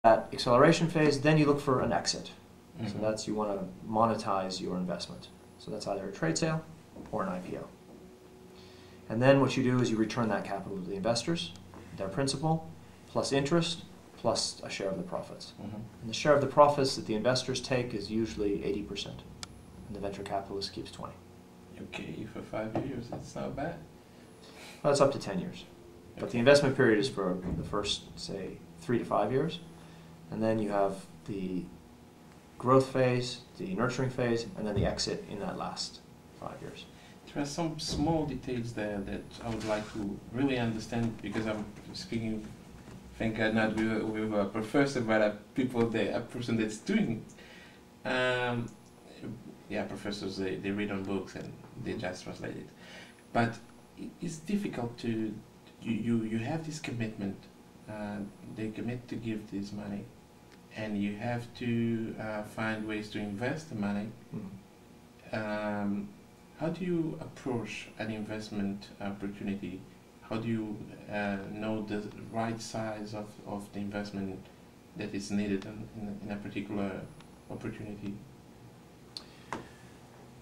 that acceleration phase, then you look for an exit. Mm-hmm. So that's, you want to monetize your investment. So that's either a trade sale or an IPO. And then what you do is you return that capital to the investors, their principal, plus interest, plus a share of the profits. Mm-hmm. And the share of the profits that the investors take is usually 80%, and the venture capitalist keeps 20%. Okay, for 5 years, that's not bad. Well, it's up to 10 years. But the investment period is for the first, say, 3 to 5 years. And then you have the growth phase, the nurturing phase, and then the exit in that last 5 years. There are some small details there that I would like to really understand, because I'm speaking, thank God, not with a professor, but a person that's doing. Yeah, professors, they read on books and they just translate it. But it's difficult to, you have this commitment, they commit to give this money, and you have to find ways to invest the money. How do you approach an investment opportunity? How do you know the right size of the investment that is needed in a particular opportunity?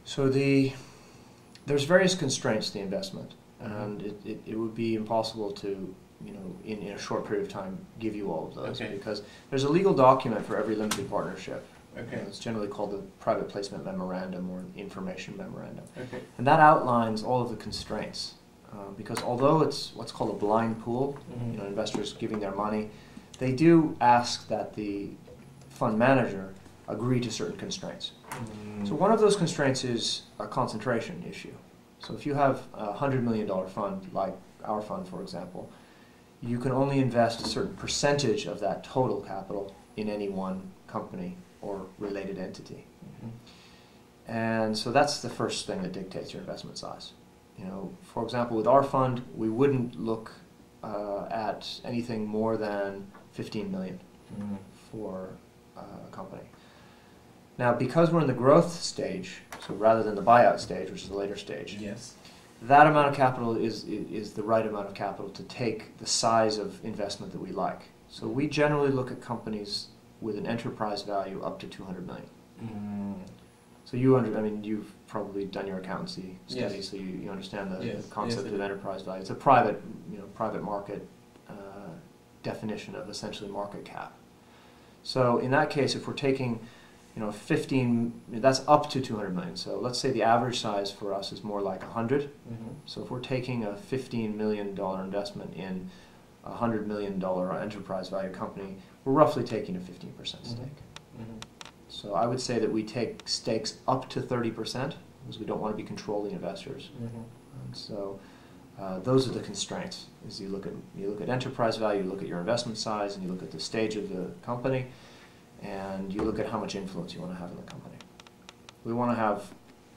So there's various constraints to the investment, and it would be impossible to, in a short period of time, give you all of those, because there's a legal document for every limited partnership. Okay. It's generally called the Private Placement Memorandum or Information Memorandum. Okay. And that outlines all of the constraints, because although it's what's called a blind pool, investors giving their money, they do ask that the fund manager agree to certain constraints. So one of those constraints is a concentration issue. So if you have a $100 million fund, like our fund, for example, you can only invest a certain percentage of that total capital in any one company or related entity. And so that's the first thing that dictates your investment size. For example, with our fund, we wouldn't look at anything more than 15 million for a company. Now, because we're in the growth stage, so rather than the buyout stage, which is the later stage, yes, that amount of capital is the right amount of capital to take the size of investment that we like. So we generally look at companies with an enterprise value up to 200 million. So you've probably done your accountancy study, so you understand the concept of enterprise value. It's a private market definition of essentially market cap. So in that case, if we're taking 15, that's up to 200 million. So let's say the average size for us is more like 100. So if we're taking a $15 million investment in a $100 million enterprise value company, we're roughly taking a 15% stake. So I would say that we take stakes up to 30% because we don't want to be controlling investors. And so those are the constraints. Is you look at enterprise value, you look at your investment size, and you look at the stage of the company, and you look at how much influence you want to have in the company. We want to have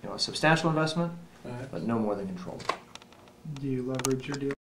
a substantial investment, but no more than control. Do you leverage your deal?